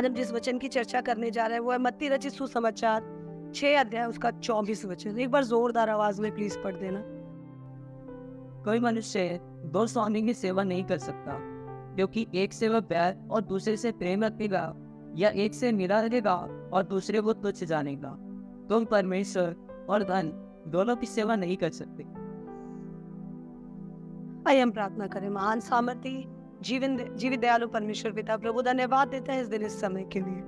आज हम जिस वचन की चर्चा करने जा रहे हैं वो है मत्ती रचित सुसमाचार 6 अध्याय उसका 24 वचन। एक बार जोरदार आवाज में प्लीज पढ़ देना। कोई मनुष्य दो स्वामी की सेवा नहीं कर सकता, क्योंकि एक से वह प्यार और दूसरे से प्रेम रखेगा, या एक से निरा रहेगा और दूसरे को तुच्छ जानेगा। तुम परमेश्वर और धन दोनों की सेवा नहीं कर सकते। आइए हम प्रार्थना करें। महान सामर्थी जीवित दयालु परमेश्वर पिता, प्रभु धन्यवाद देते हैं इस दिन इस समय के लिए।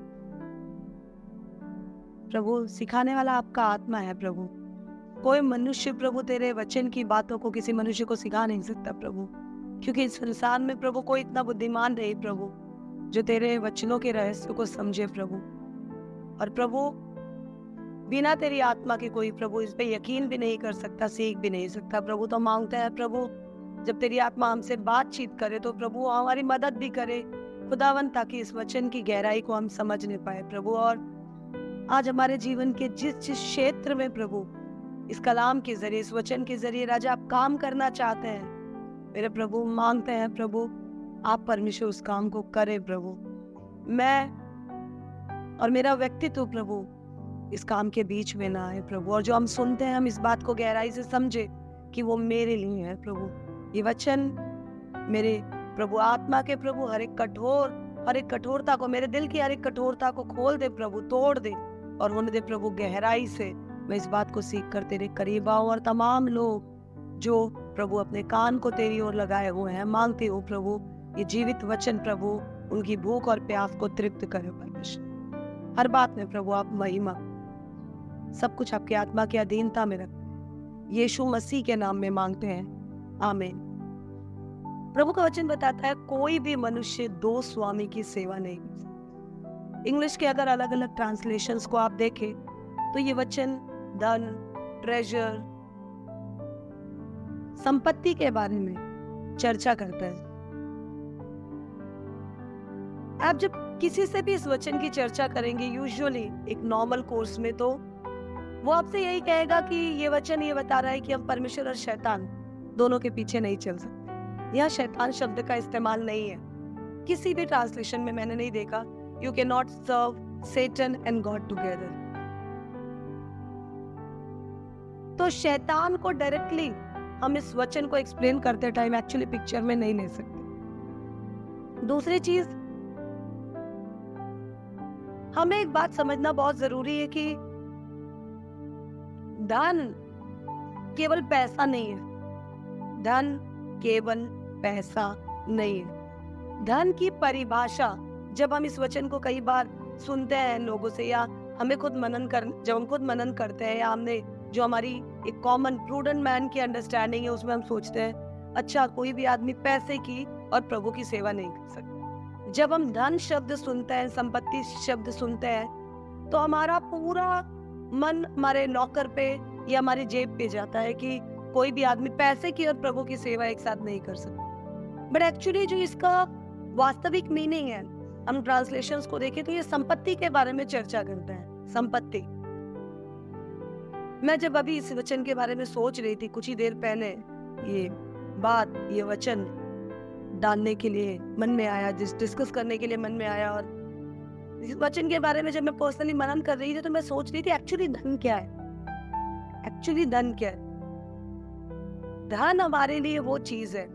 प्रभु सिखाने वाला आपका आत्मा है प्रभु। कोई मनुष्य प्रभु तेरे वचन की बातों को किसी मनुष्य को सिखा नहीं सकता प्रभु, क्योंकि इस संसार में प्रभु कोई इतना बुद्धिमान नहीं प्रभु जो तेरे वचनों के रहस्य को समझे प्रभु। और प्रभु बिना तेरी आत्मा के कोई प्रभु इस पे यकीन भी नहीं कर सकता, सीख भी नहीं सकता प्रभु। तो मांगते हैं प्रभु जब तेरी आत्मा हमसे बातचीत करे तो प्रभु हमारी मदद भी करे खुदावन, ताकि इस वचन की गहराई को हम समझ नहीं पाए प्रभु। और आज हमारे जीवन के जिस जिस क्षेत्र में प्रभु इस कलाम के जरिए, इस वचन के जरिए राजा आप काम करना चाहते हैं मेरे प्रभु, मांगते हैं प्रभु आप परमेश्वर उस काम को करे प्रभु। मैं और मेरा व्यक्तित्व प्रभु इस काम के बीच में ना आए प्रभु, और जो हम सुनते हैं हम इस बात को गहराई से समझे कि वो मेरे लिए है प्रभु। ये वचन मेरे प्रभु आत्मा के प्रभु हर एक कठोरता को, मेरे दिल की हर एक कठोरता को खोल दे प्रभु, तोड़ दे और होने दे प्रभु गहराई से मैं इस बात को सीख कर तेरे करीब आऊं। और तमाम लोग जो प्रभु अपने कान को तेरी ओर लगाए हुए हैं, मांगते हो प्रभु ये जीवित वचन प्रभु उनकी भूख और प्यास को तृप्त करे परमेश्वर। हर बात में प्रभु आप महिमा, सब कुछ आपकी आत्मा की अधीनता में रखते हैं। यीशु मसीह के नाम में मांगते हैं, आमीन। प्रभु का वचन बताता है कोई भी मनुष्य दो स्वामी की सेवा नहीं कर सकता। इंग्लिश के अगर अलग अलग ट्रांसलेशंस को आप देखें तो ये वचन धन, ट्रेजर, संपत्ति के बारे में चर्चा करता है। आप जब किसी से भी इस वचन की चर्चा करेंगे यूजुअली एक नॉर्मल कोर्स में, तो वो आपसे यही कहेगा कि ये वचन ये बता रहा है कि हम परमेश्वर और शैतान दोनों के पीछे नहीं चल सकते। यहाँ शैतान शब्द का इस्तेमाल नहीं है, किसी भी ट्रांसलेशन में मैंने नहीं देखा। You can not serve Satan and God together. तो शैतान को डायरेक्टली हम इस वचन को एक्सप्लेन करते टाइम एक्चुअली पिक्चर में नहीं ले सकते। दूसरी चीज, हमें एक बात समझना बहुत जरूरी है कि धन केवल पैसा नहीं है। धन केवल पैसा नहीं है। धन की परिभाषा जब हम इस वचन को कई बार सुनते हैं लोगों से, या हमें खुद जब हम खुद मनन करते हैं, या हमने जो हमारी एक कॉमन प्रूडेंट मैन की अंडरस्टैंडिंग है उसमें हम सोचते हैं अच्छा कोई भी आदमी पैसे की और प्रभु की सेवा नहीं कर सकता। जब हम धन शब्द सुनते हैं, संपत्ति शब्द सुनते हैं, तो हमारा पूरा मन हमारे लॉकर पे या हमारी जेब पे जाता है कि कोई भी आदमी पैसे की और प्रभु की सेवा एक साथ नहीं कर सकता। बट एक्चुअली जो इसका वास्तविक मीनिंग है, हम ट्रांसलेशंस को देखें तो ये संपत्ति के बारे में चर्चा करते हैं। संपत्ति, मैं जब अभी इस वचन के बारे में सोच रही थी कुछ ही देर पहले, ये वचन डालने के लिए मन में आया, डिस्कस करने के लिए मन में आया, और इस वचन के बारे में जब मैं पर्सनली मनन कर रही थी तो मैं सोच रही थी एक्चुअली धन क्या है। एक्चुअली धन क्या है? धन हमारे लिए वो चीज है।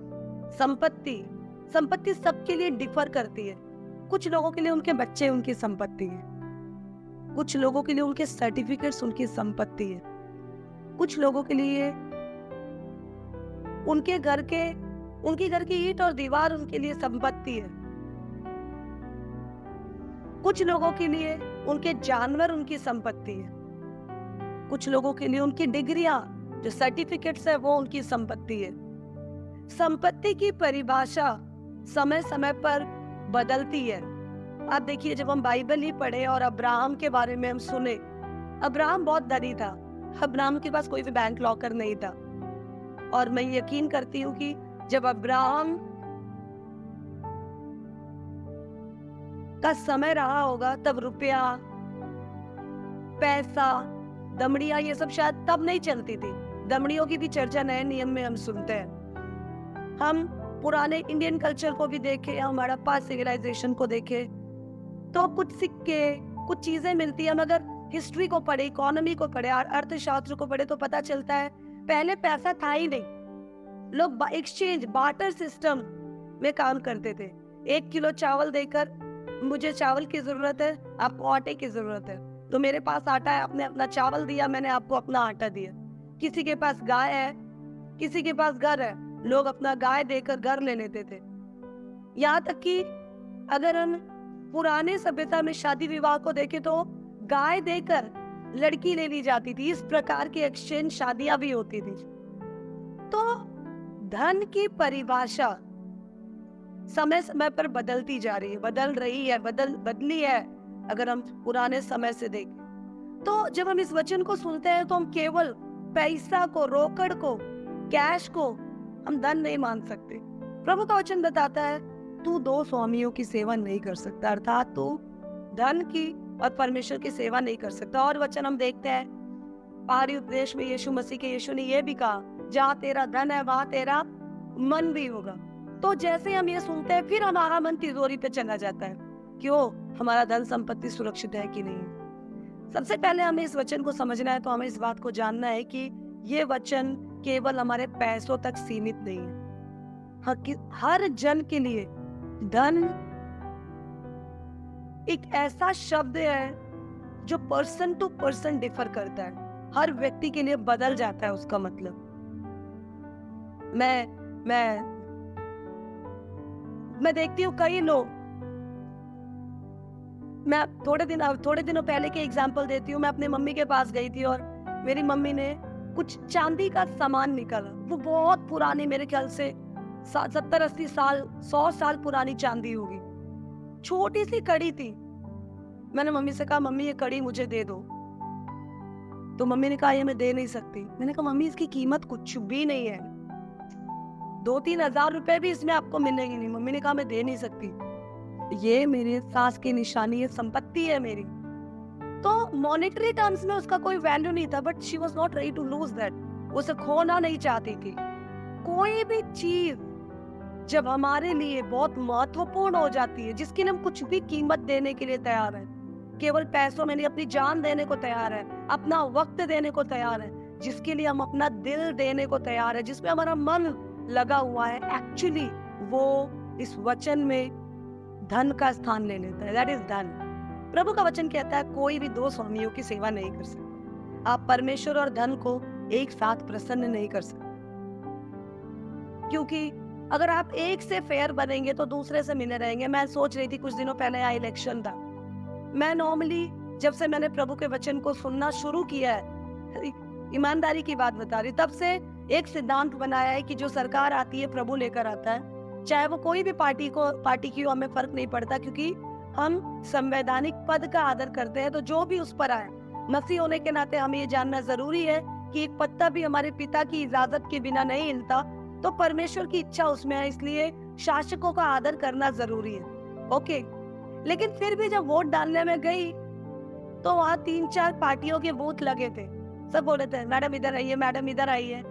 संपत्ति सबके लिए डिफर करती है। कुछ लोगों के लिए उनके बच्चे उनकी संपत्ति है, कुछ लोगों के लिए उनके सर्टिफिकेट्स उनकी संपत्ति है, कुछ लोगों के लिए उनकी घर की ईंट और दीवार उनके लिए संपत्ति है, कुछ लोगों के लिए उनके जानवर उनकी संपत्ति है, कुछ लोगों के लिए उनकी डिग्रियां जो सर्टिफिकेट्स है वो उनकी संपत्ति है। संपत्ति की परिभाषा समय समय पर बदलती है। आप देखिए जब हम बाइबल ही पढ़े और अब्राहम के बारे में हम सुने, अब्राहम बहुत धनी था। अब्राहम के पास कोई भी बैंक लॉकर नहीं था, और मैं यकीन करती हूँ कि जब अब्राहम का समय रहा होगा तब रुपया, पैसा, दमड़ियां ये सब शायद तब नहीं चलती थी। दमड़ियों की भी चर्चा नए नियम में हम सुनते हैं। हम पुराने इंडियन कल्चर को भी देखें, हमारा पास्ट सिविलाइजेशन को देखें, तो कुछ सिक्के, कुछ चीजें मिलती है। मगर हिस्ट्री को पढ़े, इकोनॉमी को पढ़े, अर्थशास्त्र को पढ़े तो पता चलता है पहले पैसा था ही नहीं। लोग एक्सचेंज, बार्टर सिस्टम में काम करते थे। 1 किलो चावल देकर, मुझे चावल की जरूरत है, आपको आटे की जरूरत है, तो मेरे पास आटा है, आपने अपना चावल दिया, मैंने आपको अपना आटा दिया। किसी के पास गाय है, किसी के पास घर है, लोग अपना गाय देकर घर ले लेते थे। यहाँ तक कि अगर हम पुराने सभ्यता में शादी विवाह को देखें तो गाय देकर लड़की ले ली जाती थी। इस प्रकार की एक्सचेंज शादियां भी होती थी। तो धन की परिभाषा समय समय पर बदलती जा रही है, बदल रही है, बदली है। अगर हम पुराने समय से देखें तो जब हम इस वचन को सुनते हैं तो हम केवल पैसा को, रोकड़ को, कैश को हम धन नहीं मान सकते। प्रभु का वचन बताता है तू 2 स्वामियों की सेवा नहीं कर सकता, अर्थात तू धन की और परमेश्वर की सेवा नहीं कर सकता। और वचन हम देखते हैं पहाड़ी उपदेश में यीशु मसीह के यीशु ने यह भी कहा, जहाँ तेरा धन है वहां तेरा मन भी होगा। तो जैसे हम ये सुनते हैं फिर हमारा मन तिजोरी पे चला जाता है, क्यों? हमारा धन संपत्ति सुरक्षित है कि नहीं। सबसे पहले हमें इस वचन को समझना है, तो हमें इस बात को जानना है कि ये वचन केवल हमारे पैसों तक सीमित नहीं है। हर जन के लिए धन एक ऐसा शब्द है जो पर्सन टू पर्सन डिफर करता है, हर व्यक्ति के लिए बदल जाता है उसका मतलब। मैं देखती हूँ कई लोग, मैं थोड़े दिनों पहले के एग्जांपल देती हूँ। मैं अपनी मम्मी के पास गई थी और मेरी मम्मी ने कुछ चांदी का सामान निकाला। वो बहुत पुरानी, मेरे ख्याल से 70-80 साल, 100 साल पुरानी चांदी होगी। छोटी सी कड़ी थी। मैंने मम्मी से कहा, मम्मी ये कड़ी मुझे दे दो। तो मम्मी ने कहा ये मैं दे नहीं सकती। मैंने कहा मम्मी इसकी कीमत कुछ भी नहीं है, 2-3 हजार रुपए भी इसमें आपको मिलेंगे नहीं। मम्मी ने कहा मैं दे नहीं सकती, ये मेरे सास की निशानी है, संपत्ति है मेरी। तो मॉनेटरी टर्म्स में उसका कोई वैल्यू नहीं था, but she was not ready to lose that. उसे खोना नहीं चाहती थी। कोई भी चीज जब हमारे लिए बहुत महत्वपूर्ण हो जाती है, जिसकी हम कुछ भी कीमत देने के लिए तैयार है, केवल पैसों में नहीं, अपनी जान देने को तैयार है, अपना वक्त देने को तैयार है, जिसके लिए हम अपना दिल देने को तैयार है, जिसमें हमारा मन लगा हुआ है, एक्चुअली वो इस वचन में धन का स्थान ले लेता है। दैट इज धन। प्रभु का वचन कहता है कोई भी 2 स्वामियों की सेवा नहीं कर सकता। आप परमेश्वर और धन को एक साथ प्रसन्न नहीं कर सकते, क्योंकि अगर आप एक से फेयर बनेंगे तो दूसरे से मिले रहेंगे। मैं सोच रही थी कुछ दिनों पहले यहाँ इलेक्शन था। मैं नॉर्मली जब से मैंने प्रभु के वचन को सुनना शुरू किया है, ईमानदारी की बात बता रही, तब से एक सिद्धांत बनाया है कि जो सरकार आती है प्रभु लेकर आता है, चाहे वो कोई भी पार्टी की हो, हमें फर्क नहीं पड़ता, क्योंकि हम संवैधानिक पद का आदर करते हैं। तो जो भी उस पर आए, मसीह होने के नाते हमें ये जानना जरूरी है कि एक पत्ता भी हमारे पिता की इजाजत के बिना नहीं हिलता, तो परमेश्वर की इच्छा उसमें है, इसलिए शासकों का आदर करना जरूरी है। ओके, लेकिन फिर भी जब वोट डालने में गई तो वहाँ 3-4 पार्टियों के बूथ लगे थे। सब बोल रहे थे मैडम इधर आइए, मैडम इधर आइए,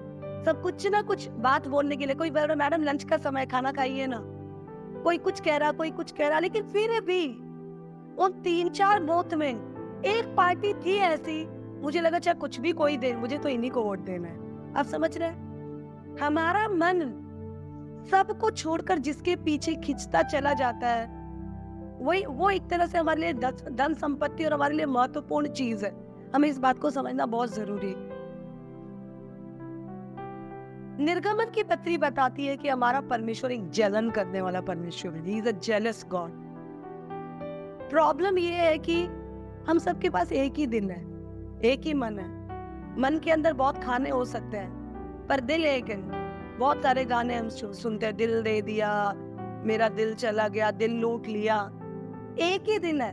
सब कुछ ना कुछ बात बोलने के लिए। कोई बोल रहा मैडम लंच का समय, खाना खाइए ना, कोई कुछ कह रहा, कोई कुछ कह रहा। लेकिन फिर भी उन 3-4 बूथ में एक पार्टी थी ऐसी, मुझे लगा चाहे कुछ भी कोई दे, मुझे तो इन्हीं को वोट देना है। आप समझ रहे हैं? हमारा मन सबको छोड़कर जिसके पीछे खिंचता चला जाता है, वो एक तरह से हमारे लिए धन संपत्ति और हमारे लिए महत्वपूर्ण चीज है। हमें इस बात को समझना बहुत जरूरी है। निर्गमन की पत्री बताती है कि हमारा परमेश्वर एक जलन करने वाला परमेश्वर है। He is a jealous God. Problem ये है कि हम सबके पास एक ही दिल है, एक ही मन है। मन के अंदर बहुत खाने हो सकते हैं, पर दिल एक है। बहुत सारे गाने हम सुनते हैं, दिल दे दिया, मेरा दिल चला गया, दिल लूट लिया। एक ही दिल है।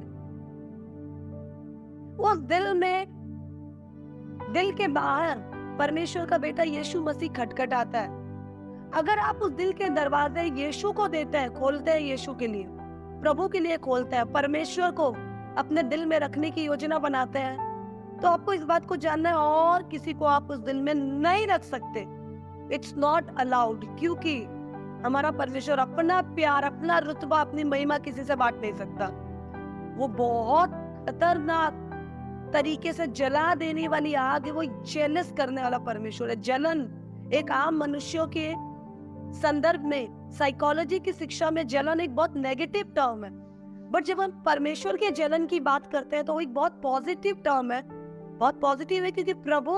उस दिल में, दिल के बाहर परमेश्वर का बेटा यीशु मसीह खटखटाता है। अगर आप उस दिल के दरवाजे यीशु को देते हैं, खोलते हैं, यीशु के लिए, प्रभु के लिए खोलते हैं, परमेश्वर को अपने दिल में रखने की योजना बनाते हैं, तो आपको इस बात को जानना है और किसी को आप उस दिल में नहीं रख सकते। इट्स नॉट अलाउड, क्योंकि हमारा परमेश्वर अपना प्यार, अपना रुतबा, अपनी महिमा किसी से बांट नहीं सकता। वो बहुत खतरनाक तरीके से जला देने वाली आग है। वो जेलस करने वाला परमेश्वर है। जलन एक आम मनुष्यों के संदर्भ में, साइकोलॉजी की शिक्षा में जलन एक बहुत नेगेटिव टर्म है, बट जब हम परमेश्वर के जलन की बात करते हैं तो वो एक बहुत पॉजिटिव टर्म है। बहुत पॉजिटिव है क्योंकि प्रभु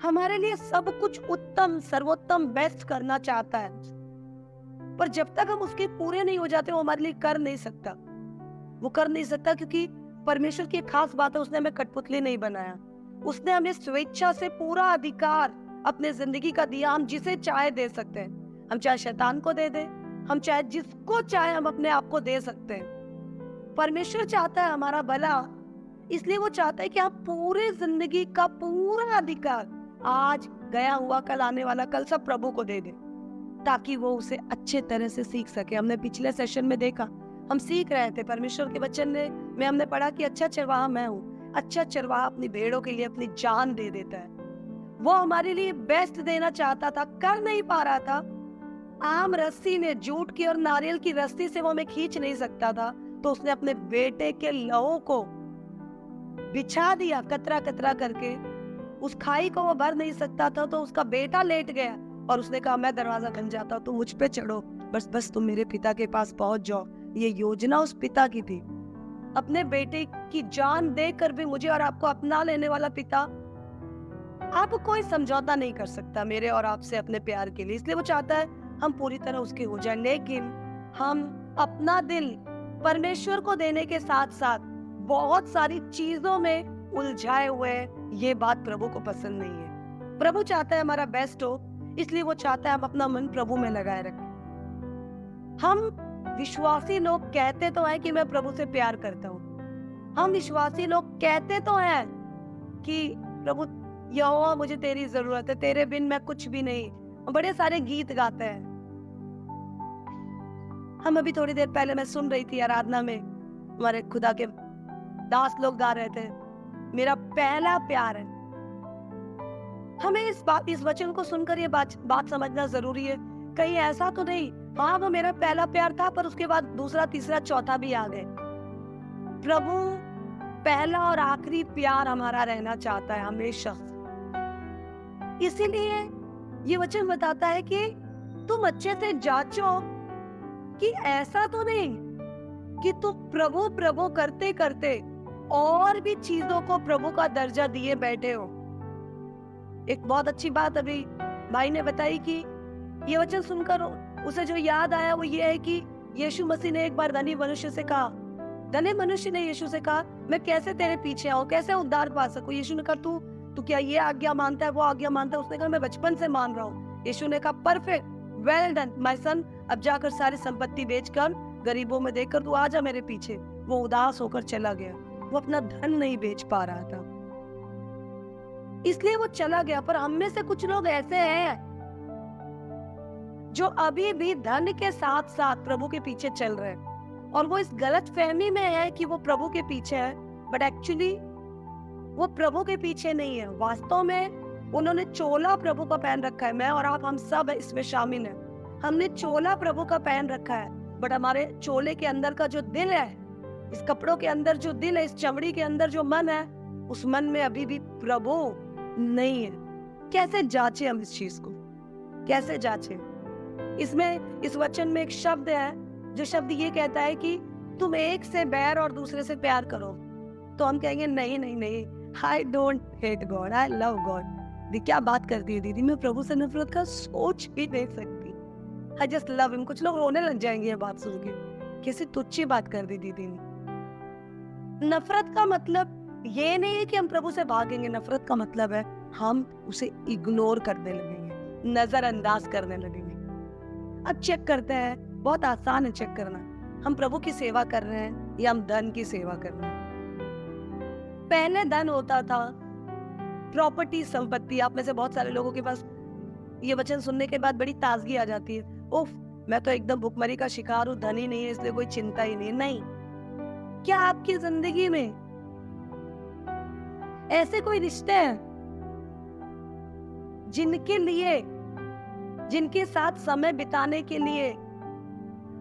हमारे लिए सब कुछ उत्तम, सर्वोत्तम, बेस्ट करना चाहता है, पर जब तक हम उसके पूरे नहीं हो जाते वो हमारे लिए कर नहीं सकता। वो कर नहीं सकता क्योंकि परमेश्वर की एक खास बात है, उसने हमें कठपुतली नहीं बनाया। उसने हमें स्वेच्छा से पूरा अधिकार अपने जिंदगी का दिया। हम जिसे चाहे दे सकते हैं। हम चाहे शैतान को दे दें, हम चाहे जिसको चाहे हम अपने आप को दे सकते हैं। परमेश्वर चाहता है हमारा भला, इसलिए वो चाहता है कि आप पूरे जिंदगी का पूरा अधिकार, आज गया हुआ, कल आने वाला, कल सब प्रभु को दे दे, ताकि वो उसे अच्छे तरह से सीख सके। हमने पिछले सेशन में देखा, हम सीख रहे थे परमेश्वर के वचन में हमने पढ़ा कि अच्छा चरवाहा मैं हूँ। अच्छा चरवाहा अपनी भेड़ों के लिए अपनी जान दे देता है। वो हमारे लिए बेस्ट देना चाहता था, कर नहीं पा रहा था। आम रस्सी ने, जूट की और नारियल की रस्सी से वो हमें खींच नहीं सकता था, तो उसने अपने बेटे के लहू को बिछा दिया कतरा कतरा करके। उस खाई को वो भर नहीं सकता था, तो उसका बेटा लेट गया और उसने कहा मैं दरवाजा बन जाता हूँ, तुम मुझ पे चढ़ो, बस तुम मेरे पिता के पास पहुंच जाओ। ये योजना उस पिता की थी। अपने बेटे की जान देकर भी मुझे और आपको अपना लेने वाला पिता, आप कोई समझौता नहीं कर सकता मेरे और आपसे अपने प्यार के लिए। इसलिए वो चाहता है हम पूरी तरह उसके हो जाए, लेकिन हम अपना दिल परमेश्वर को देने के साथ साथ बहुत सारी चीजों में उलझाए हुए हैं। ये बात प्रभु को पसंद नहीं है। प्रभु चाहता है हमारा बेस्ट हो, इसलिए वो चाहता है हम अपना मन प्रभु में लगाए रखें। हम विश्वासी लोग कहते तो हैं कि मैं प्रभु से प्यार करता हूँ। हम विश्वासी लोग कहते तो हैं कि प्रभु यहोवा मुझे तेरी जरूरत है, तेरे बिन मैं कुछ भी नहीं। हम बड़े सारे गीत गाते हैं। हम अभी थोड़ी देर पहले मैं सुन रही थी आराधना में, हमारे खुदा के दास लोग गा रहे थे, मेरा पहला प्यार है। हमें इस वचन को सुनकर ये बात समझना जरूरी है। कहीं ऐसा तो नहीं, हाँ वो मेरा पहला प्यार था पर उसके बाद दूसरा, तीसरा, चौथा भी आ गए। प्रभु पहला और आखिरी प्यार हमारा रहना चाहता है हमेशा। इसीलिए ये वचन बताता है कि तुम अच्छे से जांचो कि ऐसा तो नहीं कि तुम प्रभु प्रभु करते करते और भी चीजों को प्रभु का दर्जा दिए बैठे हो। एक बहुत अच्छी बात अभी भाई ने बताई कि ये वचन सुनकर उसे जो याद आया वो ये है कि यीशु मसीह ने एक बार धनी मनुष्य से कहा, धनी मनुष्य ने यीशु से कहा मैं कैसे तेरे पीछे आऊं, कैसे उद्धार पा सकूं। यीशु ने कहा तू क्या ये आज्ञा मानता है, वो आज्ञा मानता है? उसने कहा मैं बचपन से मान रहा हूँ। यीशु ने कहा perfect, well done my son, अब जाकर सारी संपत्ति बेचकर गरीबों में देकर तू आ जा मेरे पीछे। वो उदास होकर चला गया। वो अपना धन नहीं बेच पा रहा था, इसलिए वो चला गया। पर हम में से कुछ लोग ऐसे हैं जो अभी भी धन के साथ साथ प्रभु के पीछे चल रहे हैं, और वो इस गलत फहमी में है कि वो प्रभु के पीछे है, बट एक्चुअली वो प्रभु के पीछे नहीं है। वास्तव में उन्होंने चोला प्रभु का पहन रखा है। मैं और आप, हम सब इसमें शामिल हैं। हमने चोला प्रभु का पहन रखा है, बट हमारे चोले के अंदर का जो दिल है, इस कपड़ों के अंदर जो दिल है, इस चमड़ी के अंदर जो मन है, उस मन में अभी भी प्रभु नहीं है। कैसे जांचे हम इस चीज को, कैसे जांचे? इसमें, इस वचन में एक शब्द है जो शब्द ये कहता है कि तुम एक से बैर और दूसरे से प्यार करो। तो हम कहेंगे नहीं नहीं नहीं, I don't hate God, I love God. क्या बात करती है दीदी, मैं प्रभु से नफरत का सोच भी नहीं सकती, आई जस्ट लव हिम। कुछ लोग रोने लग जाएंगे ये बात सुन के, कैसे तुच्छी बात कर दी दीदी ने। नफरत का मतलब ये नहीं है कि हम प्रभु से भागेंगे। नफरत का मतलब है हम उसे इग्नोर करने लगेंगे, नजरअंदाज करने लगेंगे। अब चेक करते हैं, बहुत आसान है चेक करना, हम प्रभु की सेवा कर रहे हैं या हम धन की सेवा कर रहे हैं। पहले धन होता था, प्रॉपर्टी, संपत्ति। आप में से बहुत सारे लोगों के पास ये वचन सुनने के बाद बड़ी ताजगी आ जाती है, उफ मैं तो एकदम भुखमरी का शिकार हूँ, धन ही नहीं है इसलिए कोई चिंता ही नहीं। नहीं, क्या आपकी जिंदगी में ऐसे कोई रिश्ते हैं जिनके लिए, जिनके साथ समय बिताने के लिए,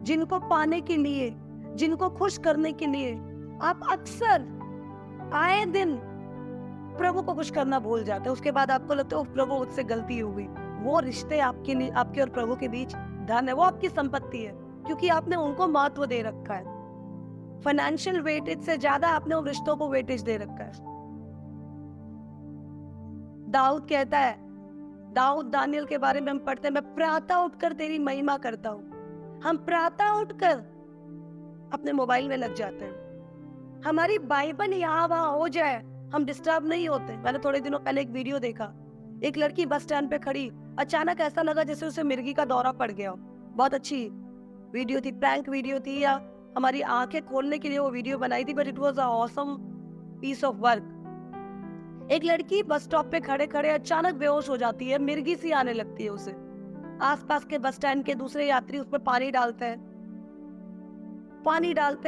जिनको पाने के लिए, जिनको खुश करने के लिए आप अक्सर आए दिन प्रभु को कुछ करना भूल जाते हैं, उसके बाद आपको लगता है "ओह, प्रभु मुझसे गलती हो गई"। वो रिश्ते आपके लिए, आपके और प्रभु के बीच धन है, वो आपकी संपत्ति है, क्योंकि आपने उनको महत्व दे रखा है। फाइनेंशियल वेटेज से ज्यादा आपने उन रिश्तों को वेटेज दे रखा है। दाऊद कहता है, दाऊद दानियल के बारे में हम पढ़ते हैं, मैं प्रातः उठकर तेरी महिमा करता हूँ। हम प्रातः उठकर अपने मोबाइल में लग जाते हैं। हमारी बाइबल यहाँ वहां हो जाए, हम डिस्टर्ब नहीं होते। मैंने थोड़े दिनों पहले एक वीडियो देखा, एक लड़की बस स्टैंड पे खड़ी, अचानक ऐसा लगा जैसे उसे मिर्गी का दौरा पड़ गया। बहुत अच्छी वीडियो थी, प्रैंक वीडियो थी, या हमारी आंखें खोलने के लिए वो वीडियो बनाई थी, but it was a awesome piece of work. एक लड़की बस स्टॉप पे खड़े खड़े अचानक बेहोश हो जाती है, मिर्गी सी आने लगती है उसे। आसपास के बस स्टैंड के दूसरे यात्री उस पर पानी डालते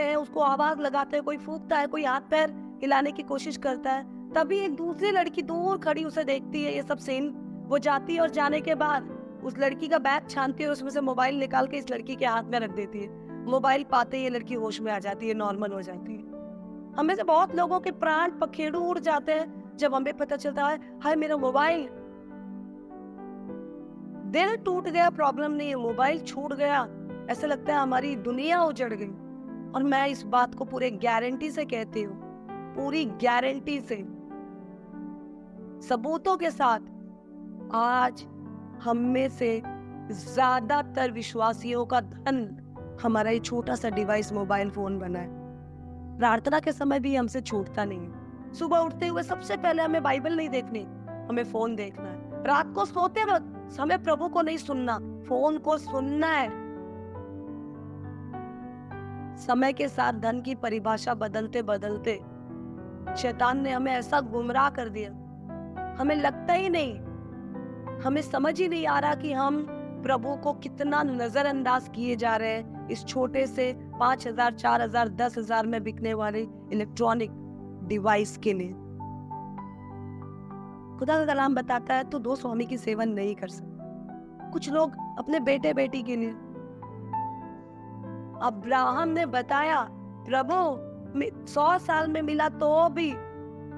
हैं, उसको आवाज लगाते हैं, कोई फूंकता है, कोई हाथ पैर हिलाने की कोशिश करता है। तभी एक दूसरी लड़की दूर खड़ी उसे देखती है, ये सब सीन। वो जाती है और जाने के बाद उस लड़की का बैग छानती है, उसमें से मोबाइल निकाल के इस लड़की के हाथ में रख देती है। मोबाइल पाते ही ये लड़की होश में आ जाती है, नॉर्मल हो जाती है। हमें से बहुत लोगों के प्राण पखेरु उड़ जाते हैं जब हमें पता चलता है हाय मेरा मोबाइल। दिल टूट गया प्रॉब्लम नहीं है, मोबाइल छूट गया ऐसा लगता है हमारी दुनिया उजड़ गई। और मैं इस बात को पूरे गारंटी से कहती हूँ, पूरी गारंटी से, सबूतों के साथ, आज हम में से ज्यादातर विश्वासियों का धन हमारा ये छोटा सा डिवाइस मोबाइल फोन बना है। प्रार्थना के समय भी हमसे छूटता नहीं है। सुबह उठते हुए सबसे पहले हमें बाइबल नहीं देखनी, हमें फोन देखना है। रात को सोते वक्त हमें प्रभु को नहीं सुनना, फोन को सुनना है। समय के साथ धन की परिभाषा बदलते बदलते शैतान ने हमें ऐसा गुमराह कर दिया, हमें लगता ही नहीं, हमें समझ ही नहीं आ रहा कि हम प्रभु को कितना नजरअंदाज किए जा रहे हैं इस छोटे से 5,000, 4,000, 10,000 में बिकने वाले इलेक्ट्रॉनिक डिवाइस के लिए। खुदा का कलाम बताता है तो 2 स्वामी की सेवा नहीं कर सकते। कुछ लोग अपने बेटे बेटी के लिए, अब्राहम ने बताया प्रभु 100 साल में मिला तो भी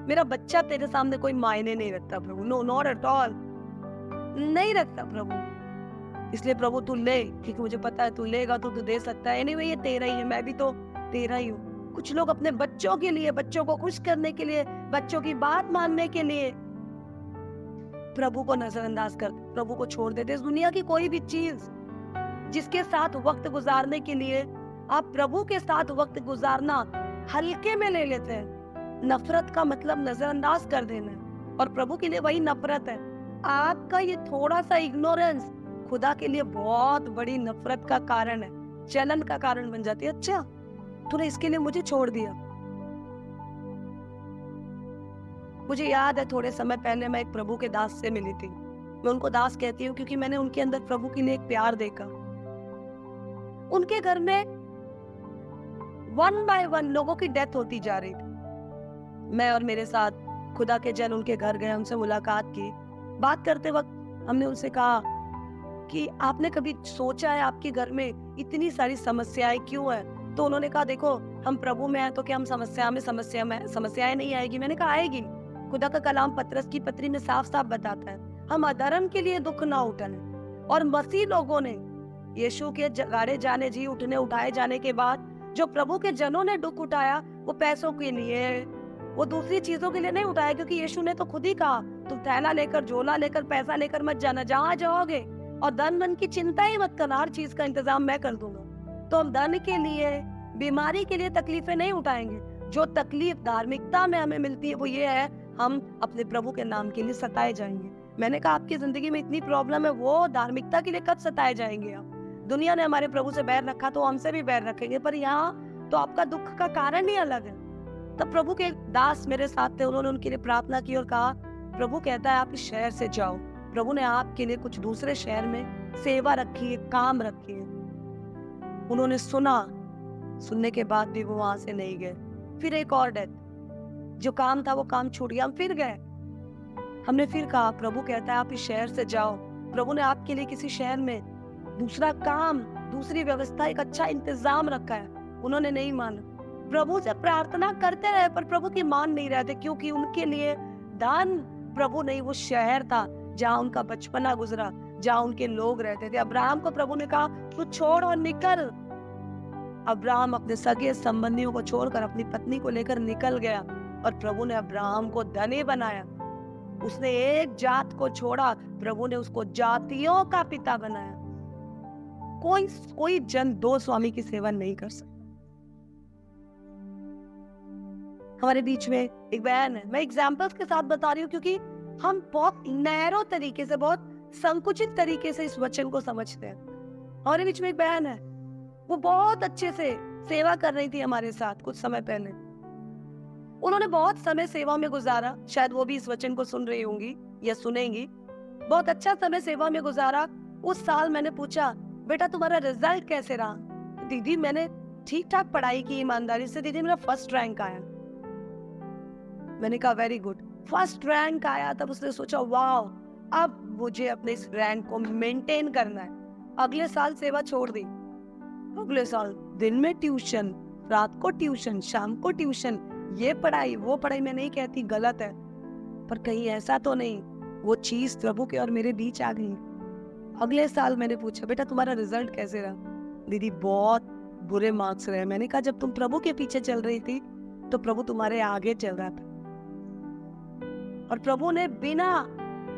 मेरा बच्चा तेरे सामने कोई मायने नहीं रखता प्रभु, नो नॉट एट ऑल, नहीं रखता प्रभु। इसलिए प्रभु तू ले, क्योंकि मुझे पता है तू लेगा तो तू दे सकता है। एनीवे ये तेरा ही है, मैं भी तो तेरा ही हूँ। कुछ लोग अपने बच्चों के लिए, बच्चों को खुश करने के लिए, बच्चों की बात मानने के लिए प्रभु को नजरअंदाज करते, प्रभु को छोड़ देते। इस दुनिया की कोई भी चीज जिसके साथ वक्त गुजारने के लिए आप प्रभु के साथ वक्त गुजारना हल्के में ले लेते हैं, नफरत का मतलब नजरअंदाज कर देना है, और प्रभु के लिए वही नफरत है। आपका ये थोड़ा सा इग्नोरेंस खुदा के लिए बहुत बड़ी नफरत का कारण है, चलन का कारण बन जाती है। अच्छा तूने इसके लिए मुझे छोड़ दिया। मुझे याद है थोड़े समय पहले मैं एक प्रभु के दास से मिली थी। मैं उनको दास कहती हूँ क्योंकि मैंने उनके अंदर प्रभु के लिए एक प्यार देखा। उनके घर में 1 बाय 1 लोगों की डेथ होती जा रही थी। मैं और मेरे साथ खुदा के जन उनके घर गए, हमसे मुलाकात की। बात करते वक्त हमने उनसे कहा कि आपने कभी सोचा है आपके घर में इतनी सारी समस्याएं क्यों है? तो उन्होंने कहा देखो हम प्रभु में हैं तो क्या हम समस्याएं नहीं आएगी? मैंने कहा आएगी। खुदा का कलाम पतरस की पत्री में साफ साफ बताता है हम अधर्म के लिए दुख ना उठाने। और मसीह लोगों ने यीशु के गाड़े जाने, जी उठने, उठाए जाने के बाद जो प्रभु के जनों ने दुख उठाया वो पैसों के लिए, वो दूसरी चीजों के लिए नहीं उठाया, क्योंकि यीशु ने तो खुद ही कहा तुम थैला लेकर, झोला लेकर, पैसा लेकर मत जाना, जहां जाओगे और धन मन की चिंता ही मत करना, हर चीज का इंतजाम मैं कर दूंगा। तो हम धन के लिए, बीमारी के लिए तकलीफें नहीं उठाएंगे। जो तकलीफ धार्मिकता में हमें मिलती है वो ये है हम अपने प्रभु के नाम के लिए सताए जाएंगे। मैंने कहा आपकी जिंदगी में इतनी प्रॉब्लम है, वो धार्मिकता के लिए कब सताए जाएंगे आप? दुनिया ने हमारे प्रभु से बैर रखा तो हमसे भी बैर रखेंगे, पर यहाँ तो आपका दुख का कारण ही अलग है। तब प्रभु के दास मेरे साथ थे, उन्होंने उनके लिए प्रार्थना की और कहा प्रभु कहता है आप इस शहर से जाओ। प्रभु ने आपके लिए कुछ दूसरे शहर में सेवा रखी है, काम रखी है। उन्होंने सुना, सुनने के बाद भी वो वहां से नहीं गए। फिर एक और डेथ, जो काम था वो काम छूट गया, हम फिर गए। हमने फिर कहा प्रभु कहता है आप इस शहर से जाओ। प्रभु ने आपके लिए किसी शहर में दूसरा काम, दूसरी व्यवस्था, एक अच्छा इंतजाम रखा है। उन्होंने नहीं माना। प्रभु से प्रार्थना करते रहे पर प्रभु की मान नहीं रहे थे, क्योंकि उनके लिए दान प्रभु नहीं, वो शहर था जहाँ उनका बचपना गुजरा, जहाँ उनके लोग रहते थे। अब्राहम को प्रभु ने कहा तू छोड़ और निकल। अब्राहम अपने सगे संबंधियों को छोड़कर अपनी पत्नी को लेकर निकल गया और प्रभु ने अब्राहम को धनी बनाया। उसने एक जात को छोड़ा, प्रभु ने उसको जातियों का पिता बनाया। कोई जन दो स्वामी की सेवा नहीं कर सकता। हमारे बीच में एक बहन है, मैं एग्जाम्पल्स के साथ बता रही हूँ क्योंकि हम बहुत नैरो तरीके से, बहुत संकुचित तरीके से इस वचन को समझते हैं। हमारे बीच में एक बहन है, वो बहुत अच्छे से सेवा कर रही थी हमारे साथ कुछ समय पहले। उन्होंने बहुत समय सेवा में गुजारा, शायद वो भी इस वचन को सुन रही होंगी या सुनेंगी। बहुत अच्छा समय सेवा में गुजारा। उस साल मैंने पूछा बेटा तुम्हारा रिजल्ट कैसे रहा? दीदी मैंने ठीक ठाक पढ़ाई की ईमानदारी से, दीदी मेरा फर्स्ट रैंक आया। मैंने कहा वेरी गुड, फर्स्ट रैंक आया। तब उसने सोचा वाह, अब मुझे अपने इस रैंक को मेंटेन करना है। अगले साल सेवा छोड़ दी। अगले साल दिन में ट्यूशन, रात को ट्यूशन, शाम को ट्यूशन, ये पढ़ाई वो पढ़ाई। मैं नहीं कहती गलत है, पर कहीं ऐसा तो नहीं वो चीज प्रभु के और मेरे बीच आ गई। अगले साल मैंने पूछा बेटा तुम्हारा रिजल्ट कैसे रहा? दीदी बहुत बुरे मार्क्स रहे। मैंने कहा जब तुम प्रभु के पीछे चल रही थी तो प्रभु तुम्हारे आगे चल रहा था और प्रभु ने बिना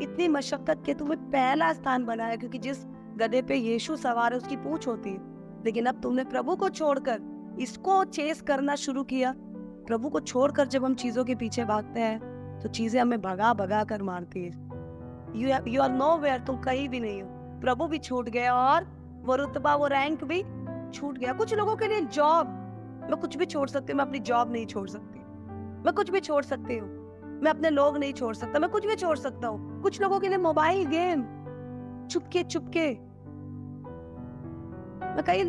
इतनी मशक्कत के तुम्हें पहला स्थान बनाया, क्योंकि जिस गधे पे यीशु सवार है उसकी पूंछ होती है। लेकिन अब तुमने प्रभु को छोड़कर इसको चेस करना शुरू किया। प्रभु को छोड़कर जब हम चीजों के पीछे भागते हैं तो चीजें हमें भगा भगा कर मारती है। यू आर नोवेयर, तुम कहीं भी नहीं हो। प्रभु भी छूट गया और वो रुतबा, वो रैंक भी छूट गया। कुछ लोगों के लिए जॉब, मैं कुछ भी छोड़ सकती हूँ, मैं अपनी जॉब नहीं छोड़ सकती। मैं कुछ भी छोड़ सकती हूँ, मैं अपने लोग नहीं छोड़ सकता। मैं कुछ भी छोड़ सकता हूँ। कुछ लोगों के लिए मोबाइल गेम, चुपके चुपके।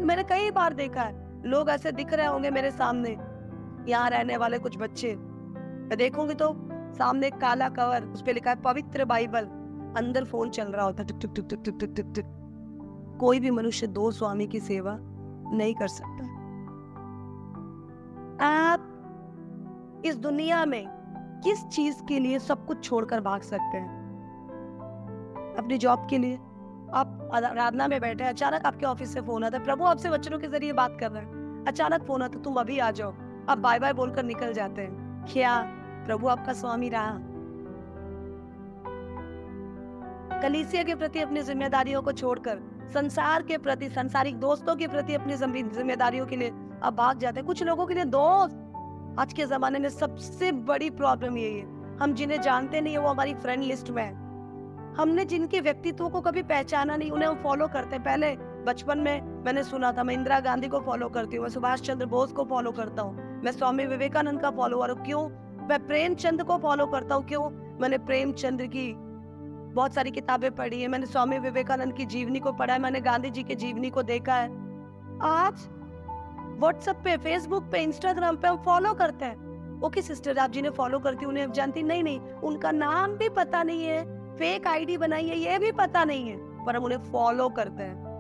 मैंने कई बार देखा है, लोग ऐसे दिख रहे होंगे मेरे सामने, यहाँ रहने वाले कुछ बच्चे, मैं देखूंगी तो सामने एक काला कवर, उस पे लिखा है पवित्र बाइबल, अंदर फोन चल रहा होता, टुक टुक टुक टुक टुक टुक टुक। कोई भी मनुष्य दो स्वामी की सेवा नहीं कर सकता। आप इस दुनिया में किस चीज के लिए सब कुछ छोड़कर भाग सकते हैं? अपनी जॉब के लिए। आप आराधना में बैठे, अचानक आपके ऑफिस से फोन आता है, प्रभु आपसे वचनों के जरिए बात कर रहे हैं। अचानक फोन आता, तुम अभी आ जाओ। आप बाय बाय बोलकर निकल जाते हैं। क्या प्रभु आपका स्वामी रहा? कलीसिया के प्रति अपनी जिम्मेदारियों को छोड़कर संसार के प्रति, सांसारिक दोस्तों के प्रति अपनी जिम्मेदारियों के लिए आप भाग जाते हैं। कुछ लोगों के लिए दोस्त, आज के जमाने में सबसे बड़ी प्रॉब्लम यही है, हम जिन्हें जानते नहीं है वो हमारी फ्रेंड लिस्ट में है। हमने जिनके व्यक्तित्व को कभी पहचाना नहीं, उन्हें हम फॉलो करते हैं। पहले बचपन में मैंने सुना था, मैं इंदिरा गांधी को फॉलो करती हूँ, मैं सुभाष चंद्र बोस को फॉलो करता हूँ, मैं स्वामी विवेकानंद का फॉलोअर हूँ। क्यों? मैं प्रेमचंद को फॉलो करता हूँ। क्यों? मैंने प्रेमचंद की बहुत सारी किताबें पढ़ी है, मैंने स्वामी विवेकानंद की जीवनी को पढ़ा है, मैंने गांधी जी की जीवनी को देखा है। आज व्हाट्सएप पे, फेसबुक पे, इंस्टाग्राम पे हम फॉलो करते हैं। ओके सिस्टर, आप जिन्हें फॉलो करती उन्हें जानती नहीं, उनका नाम भी पता नहीं है, फेक आईडी बनाई है ये भी पता नहीं है, पर हम उन्हें फॉलो करते हैं।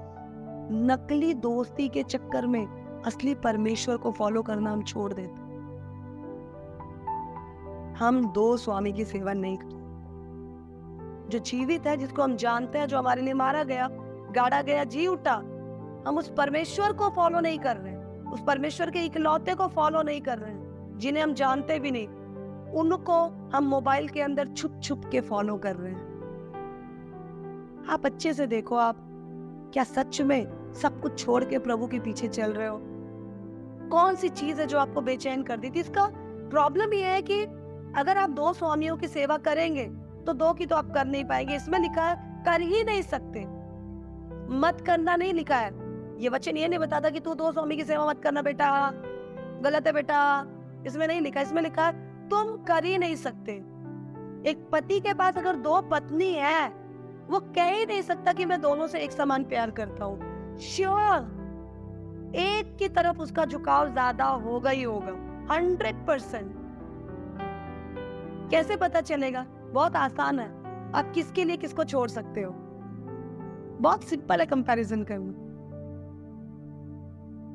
नकली दोस्ती के चक्कर में असली परमेश्वर को फॉलो करना हम छोड़ देते। हम दो स्वामी की सेवा नहीं करते। जो जीवित है, जिसको हम जानते हैं, जो हमारे लिए मारा गया, गाड़ा गया, जी उठा, हम उस परमेश्वर को फॉलो नहीं कर रहे हैं। उस परमेश्वर के इकलौते को फॉलो नहीं कर रहे हैं, जिन्हें हम जानते भी नहीं, उनको हम मोबाइल के अंदर छुप छुप के फॉलो कर रहे हैं। आप अच्छे से देखो, आप क्या सच में सब कुछ छोड़ के प्रभु के पीछे चल रहे हो? कौन सी चीज है जो आपको बेचैन कर दी थी? इसका प्रॉब्लम यह है कि अगर आप दो स्वामियों की सेवा करेंगे तो दो की तो आप कर नहीं पाएंगे। इसमें लिखा है कर ही नहीं सकते, मत करना नहीं लिखा है। ये वचन ये नहीं बताता कि तू दो स्वामी की सेवा मत करना बेटा, गलत है बेटा, इसमें नहीं लिखा। इसमें लिखा है तुम कर ही नहीं सकते। एक पति के पास अगर दो पत्नी है, वो कह ही नहीं सकता कि मैं दोनों से एक समान प्यार करता हूँ। श्योर, एक की तरफ उसका झुकाव ज्यादा होगा ही होगा, 100%। कैसे पता चलेगा? बहुत आसान है, आप किसके लिए किसको छोड़ सकते हो। बहुत सिंपल है कंपैरिजन करना।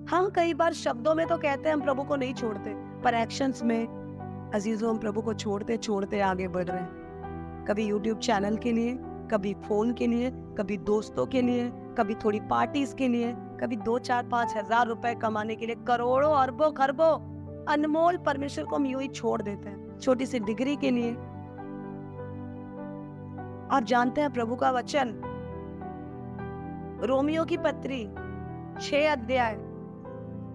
हम कई बार शब्दों में तो कहते हैं हम प्रभु को नहीं छोड़ते, पर एक्शंस में अजीजों हम प्रभु को छोड़ते छोड़ते आगे बढ़ रहे हैं। कभी यूट्यूब चैनल के लिए, कभी फोन के लिए, कभी दोस्तों के लिए, कभी थोड़ी पार्टीज के लिए, कभी 2-4-5 हजार रुपए कमाने के लिए, करोड़ों अरबों खरबों अनमोल परमेश्वर को हम यूं ही छोड़ देते हैं छोटी सी डिग्री के लिए। आप जानते हैं प्रभु का वचन रोमियो की पत्री 6 अध्याय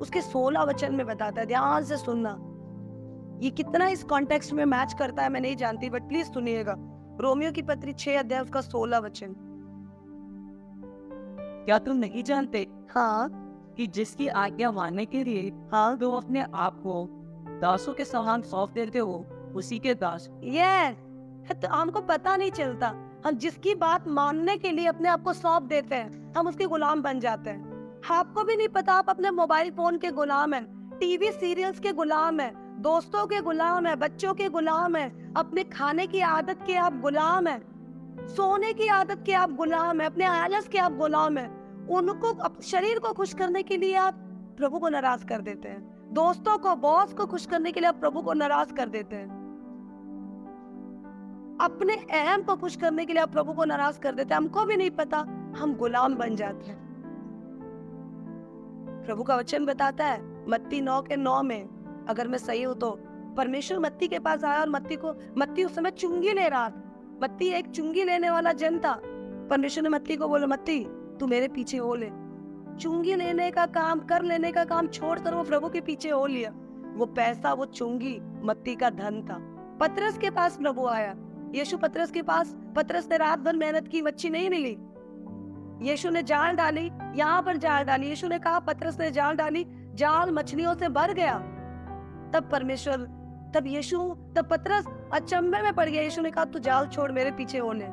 उसके 16 वचन में बताता है, ध्यान से सुनना। ये कितना इस कॉन्टेक्स्ट में मैच करता है मैं नहीं जानती, बट प्लीज सुनिएगा। रोमियो की पत्री 6 अध्याय उसका 16 वचन। क्या तुम नहीं जानते हाँ कि जिसकी आज्ञा मानने के लिए हाँ तुम अपने आप को दासों के समान सौंप देते हो, उसी के दास। ये तो हमको पता नहीं चलता, हम जिसकी बात मानने के लिए अपने आप को सौंप देते हैं हम उसके गुलाम बन जाते हैं। आपको भी नहीं पता आप अपने मोबाइल फोन के गुलाम हैं, टीवी सीरियल्स के गुलाम हैं, दोस्तों के गुलाम हैं, बच्चों के गुलाम हैं, अपने खाने की आदत के आप गुलाम हैं, सोने की आदत के आप गुलाम हैं, अपने आलस के आप गुलाम हैं। उनको शरीर को खुश करने के लिए आप प्रभु को नाराज कर देते हैं, दोस्तों को बॉस को खुश करने के लिए आप प्रभु को नाराज कर देते हैं, अपने अहम को खुश करने के लिए आप प्रभु को नाराज कर देते हैं। हमको भी नहीं पता हम गुलाम बन जाते हैं। प्रभु का वचन बताता है मत्ती 9:9 में, अगर मैं सही हूं तो, परमेश्वर मत्ती के पास आया और मत्ती उस समय चुंगी ले रहा था। मत्ती एक चुंगी लेने वाला जन था। परमेश्वर ने मत्ती को बोला, मत्ती तू मेरे पीछे हो ले। चुंगी लेने का काम, कर लेने का काम छोड़कर वो प्रभु के पीछे हो लिया। वो पैसा, वो चुंगी मत्ती का धन था। पतरस के पास प्रभु आया, यीशु पतरस के पास, पतरस ने रात भर मेहनत की, मच्छी नहीं मिली, यीशु ने जाल डाली, यहाँ पर जाल डाली, यीशु ने कहा, पतरस ने जाल डाली, जाल मछलियों से भर गया। तब पतरस अचंभे में पड़ गया। यीशु ने कहा, तू जाल छोड़, मेरे पीछे होने।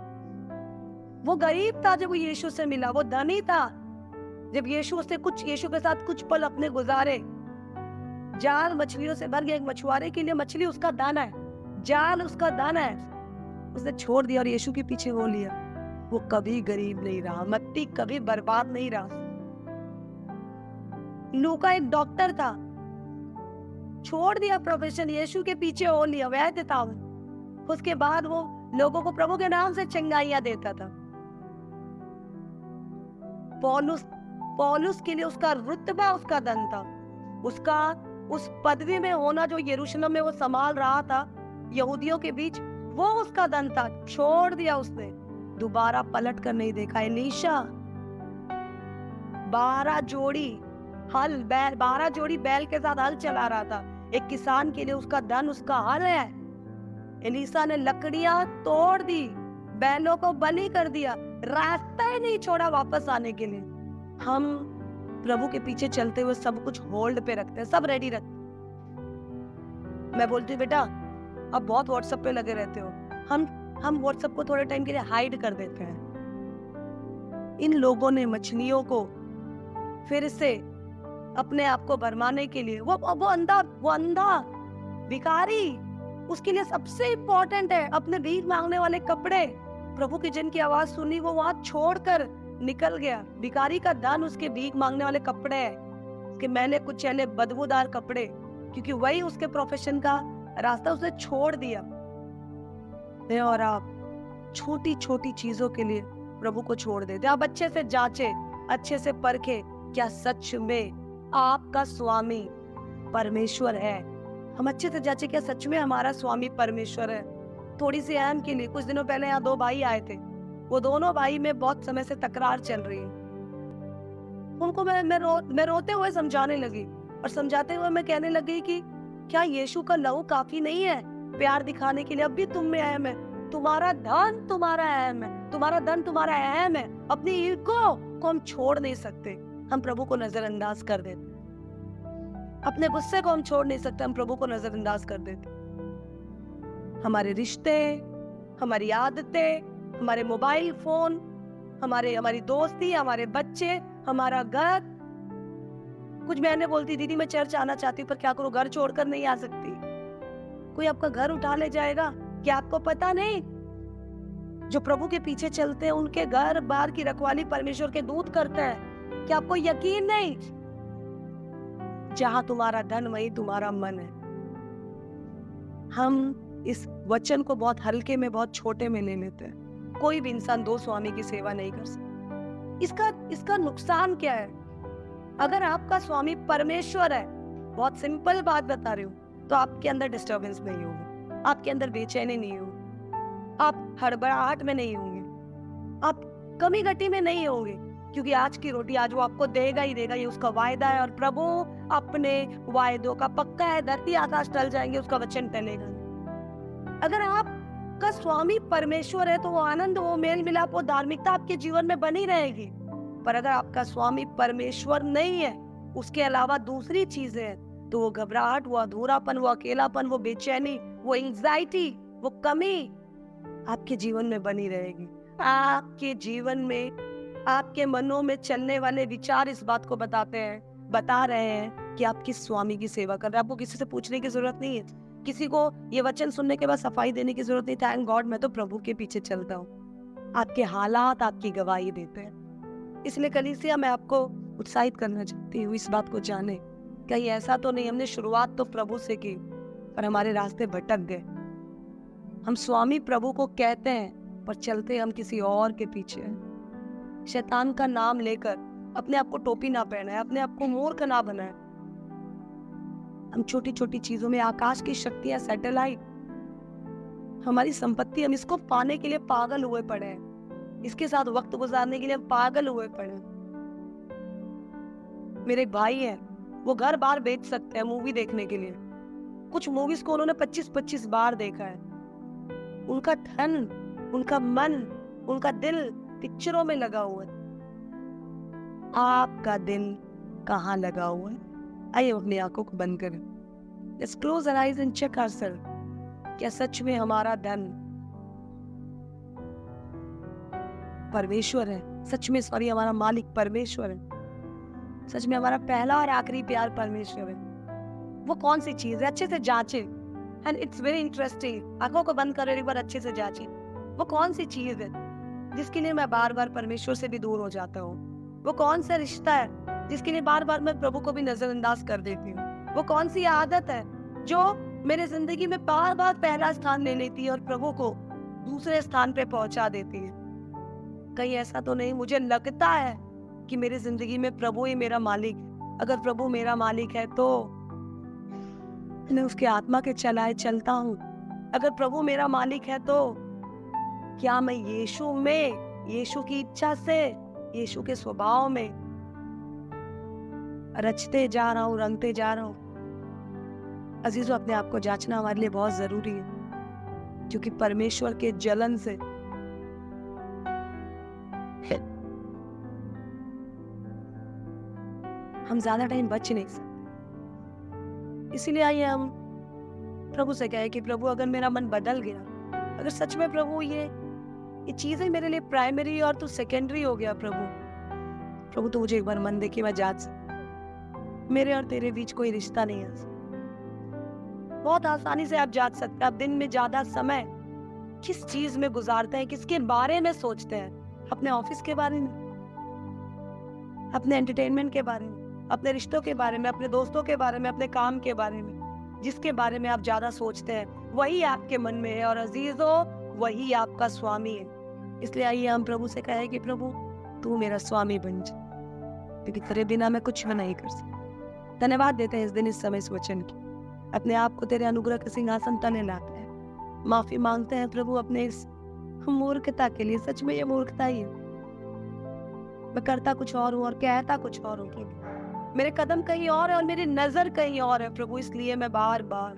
वो गरीब था जब वो यीशु से मिला, वो धनी था जब यीशु के साथ कुछ पल अपने गुजारे। जाल मछलियों से भर गया। एक मछुआरे के लिए मछली उसका दाना है, जाल उसका दाना है। उसने छोड़ दिया और यीशु के पीछे हो लिया। वो कभी गरीब नहीं रहा, मत्ती कभी बर्बाद नहीं रहा। लूका एक डॉक्टर था, छोड़ दिया प्रोफेशन, यीशु के पीछे हो लिया, वैद्य था। उसके बाद वो लोगों को प्रभु के नाम से चंगाइयां देता था। पौलुस के लिए उसका रुतबा उसका धन था, उसका उस पदवी में होना जो यरूशलेम में वो संभाल रहा था यहूदियों के बीच, वो उसका धन था। छोड़ दिया उसने, दोबारा पलट कर नहीं देखा। एलीशा 12 जोड़ी बैल के साथ हल चला रहा था। एक किसान के लिए उसका धन उसका हल है। एलीशा ने लकड़ियां तोड़ दी, बैलों को बलि कर दिया, रास्ता ही नहीं छोड़ा वापस आने के लिए। हम प्रभु के पीछे चलते हुए सब कुछ होल्ड पे रखते हैं, सब रेडी रखते। मैं बोलती हूँ, बेटा अब बहुत व्हाट्सएप पे लगे रहते हो, हम व्हाट्सएप को थोड़े टाइम के लिए हाइड कर देते हैं। इन लोगों ने मछलियों को फिर से अपने आप को भरमाने के लिए, वो अंधा भिखारी, उसके लिए सबसे इंपॉर्टेंट है अपने भीख मांगने वाले कपड़े। प्रभु की जन की आवाज सुनी, वो वहां छोड़कर निकल गया। भिखारी का धन उसके भीख मांगने वाले कपड़े है, उसके मैले कुचैले बदबूदार कपड़े, क्योंकि वही उसके प्रोफेशन का रास्ता उसने छोड़ दिया। और आप छोटी छोटी चीजों के लिए प्रभु को छोड़ देते। आप अच्छे से जांचे, अच्छे से परखे, क्या सच में आपका स्वामी परमेश्वर है। हम अच्छे से जांचे, क्या सच में हमारा स्वामी परमेश्वर है। थोड़ी सी अहम के लिए, कुछ दिनों पहले यहाँ 2 भाई आए थे, वो दोनों भाई में बहुत समय से तकरार चल रही है। उनको मैं रोते हुए समझाने लगी, और समझाते हुए मैं कहने लगी कि क्या यीशु का लहू काफी नहीं है प्यार दिखाने के लिए? अब भी तुम में अहम है, तुम्हारा धन तुम्हारा अहम है, तुम्हारा धन तुम्हारा अहम है। अपनी ईगो को हम छोड़ नहीं सकते, हम प्रभु को नजरअंदाज कर देते। अपने गुस्से को हम छोड़ नहीं सकते, हम प्रभु को नजरअंदाज कर देते। हमारे रिश्ते, हमारी आदतें, हमारे मोबाइल फोन, हमारी दोस्ती, हमारे बच्चे, हमारा घर। कुछ बहनें बोलती, दीदी मैं चर्च आना चाहती हूँ, पर क्या करूँ, घर छोड़कर नहीं आ सकती। कोई आपका घर उठा ले जाएगा? क्या आपको पता नहीं? जो प्रभु के पीछे चलते हैं उनके घर बार की रखवाली परमेश्वर के दूत करते हैं। क्या आपको यकीन नहीं? जहां तुम्हारा धन वही तुम्हारा मन है। हम इस वचन को बहुत हल्के में, बहुत छोटे में ले लेते हैं। कोई भी इंसान दो स्वामी की सेवा नहीं कर सकता। इसका नुकसान क्या है? अगर आपका स्वामी परमेश्वर है, बहुत सिंपल बात बता रही हूँ, तो आपके अंदर डिस्टर्बेंस नहीं होगी, आपके अंदर बेचैनी नहीं होगी, आप हड़बड़ाहट में नहीं होंगे, आप कमी घटी में नहीं होंगे, क्योंकि आज की रोटी आज वो आपको देगा ही देगा, ये उसका वायदा है। और प्रभु अपने वायदों का पक्का है, धरती आकाश टल जाएंगे, उसका वचन टलेगा नहीं। अगर आपका स्वामी परमेश्वर है तो वो आनंद, वो मेल मिलाप, वो धार्मिकता आपके जीवन में बनी रहेगी। पर अगर आपका स्वामी परमेश्वर नहीं है, उसके अलावा दूसरी चीजें हैं, तो वो घबराहट, वो अधूरापन, वो अकेलापन, वो बेचैनी, वो एंजाइटी, वो कमी आपके जीवन में बनी रहेगी। आपके जीवन में, आपके मनों में चलने वाले विचार इस बात को बता रहे हैं कि आप किस स्वामी की सेवा कर रहे हैं। आपको किसी से पूछने की जरूरत नहीं है, किसी को ये वचन सुनने के बाद सफाई देने की जरूरत नहीं। थैंक गॉड, मैं तो प्रभु के पीछे चलता हूँ। आपके हालात आपकी गवाही देते हैं। इसलिए कलीसिया, मैं आपको उत्साहित करना चाहती हूँ, इस बात को जाने, कहीं ऐसा तो नहीं हमने शुरुआत तो प्रभु से की पर हमारे रास्ते भटक गए। हम स्वामी प्रभु को कहते हैं पर चलते हम किसी और के पीछे हैं। शैतान का नाम लेकर अपने आप को टोपी ना पहनाए, अपने आप को मूर्ख ना बनाए। हम छोटी छोटी चीजों में, आकाश की शक्तियां, सैटेलाइट, हमारी संपत्ति, हम इसको पाने के लिए पागल हुए पड़े हैं, इसके साथ वक्त गुजारने के लिए हम पागल हुए पड़े हैं। मेरे एक भाई है, वो घर बार बेच सकते हैं मूवी देखने के लिए। कुछ मूवीज को उन्होंने 25-25 बार देखा है। उनका धन, उनका मन, उनका दिल पिक्चरों में लगा हुआ है। आपका दिल कहाँ लगा हुआ है? आइए अपनी आंखों को बंद करें। Let's close our eyes and check ourselves. क्या सच में हमारा धन परमेश्वर है? सच में, सॉरी, हमारा मालिक परमेश्वर है? सच में हमारा पहला और आखिरी प्यार परमेश्वर है? वो कौन सी चीज है? अच्छे से जांचे। एंड इट्स वेरी इंटरेस्टिंग, आंखों को बंद करें, एक बार अच्छे से जांचे। वो कौन सी चीज है जिसके लिए मैं बार बार परमेश्वर से भी दूर हो जाता हूँ? वो कौन सा रिश्ता है जिसके लिए बार बार मैं प्रभु को भी नजरअंदाज कर देती हूँ? वो कौन सी आदत है जो मेरे जिंदगी में बार बार पहला स्थान ले लेती है और प्रभु को दूसरे स्थान पे पहुंचा देती है? कहीं ऐसा तो नहीं, मुझे लगता है कि मेरी जिंदगी में प्रभु ही मेरा मालिक है। अगर प्रभु मेरा मालिक है तो मैं उसके आत्मा के चलाए चलता हूँ। अगर प्रभु मेरा मालिक है तो क्या मैं यीशु में, यीशु की इच्छा से, यीशु के स्वभाव में रचते जा रहा हूँ, रंगते जा रहा हूँ? अजीजों, अपने आप को जांचना हमारे लिए बहुत जरूरी है, क्योंकि परमेश्वर के जलन से हम ज्यादा टाइम बच नहीं सकते। इसीलिए आइए हम प्रभु से कहें कि प्रभु, अगर मेरा मन बदल गया, अगर सच में प्रभु ये चीजें मेरे लिए प्राइमरी और तो सेकेंडरी हो गया, प्रभु तो मुझे एक बार मन देखिए, मैं जांच सकता। मेरे और तेरे बीच कोई रिश्ता नहीं है। बहुत आसानी से आप जांच सकते हैं। आप दिन में ज्यादा समय किस चीज में गुजारते हैं, किसके बारे में सोचते हैं? अपने ऑफिस के बारे में, अपने एंटरटेनमेंट के बारे में, अपने रिश्तों के बारे में, अपने दोस्तों के बारे में, अपने काम के बारे में? जिसके बारे में आप ज्यादा सोचते हैं वही आपके मन में है, और अजीजों, वही आपका स्वामी है। इसलिए आइए हम प्रभु से कहें कि प्रभु, तू मेरा स्वामी बन जा, क्योंकि तेरे बिना मैं कुछ भी नहीं कर सकता। धन्यवाद देते हैं इस दिन, इस समय, इस वचन की। अपने आप को तेरे अनुग्रह के सिंहासन तले लाते हैं। माफी मांगते हैं प्रभु अपने इस मूर्खता के लिए। सच में ये मूर्खता ही है। मैं करता कुछ और हूँ और कहता कुछ और हूँ। मेरे कदम कहीं और है और मेरी नजर कहीं और है प्रभु, इसलिए मैं बार बार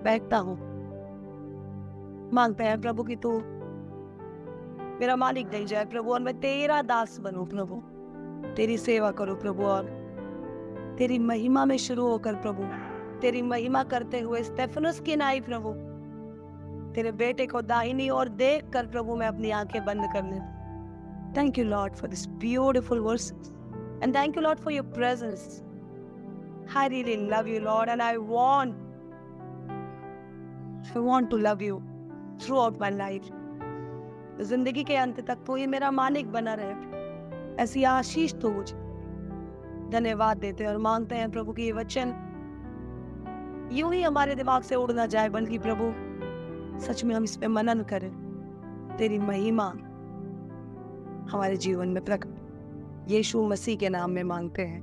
बहकता हूँ। मांगते हैं प्रभु कि तू मेरा मालिक बन जाए प्रभु, और मैं तेरा दास बनूं प्रभु, तेरी सेवा करूं प्रभु, और तेरी महिमा में शुरू होकर प्रभु, तेरी महिमा करते हुए स्टेफनस की नाई प्रभु, तेरे बेटे को दाहिनी ओर देख कर प्रभु मैं अपनी आंखें बंद करने। Thank you Lord for this beautiful versus, and thank you Lord for your presence. I really love you Lord, and I want to love you throughout my life. जिंदगी के अंत तक तो ये मेरा मालिक बना रहे। ऐसी आशीष तो मुझे धन्यवाद देते हैं और मांगते हैं प्रभु कि ये वचन यूं ही हमारे दिमाग से उड़ ना जाए, बल्कि प्रभु सच में हम इस पे मनन करें, तेरी महिमा हमारे जीवन में प्रकट। यीशु मसीह के नाम में मांगते हैं,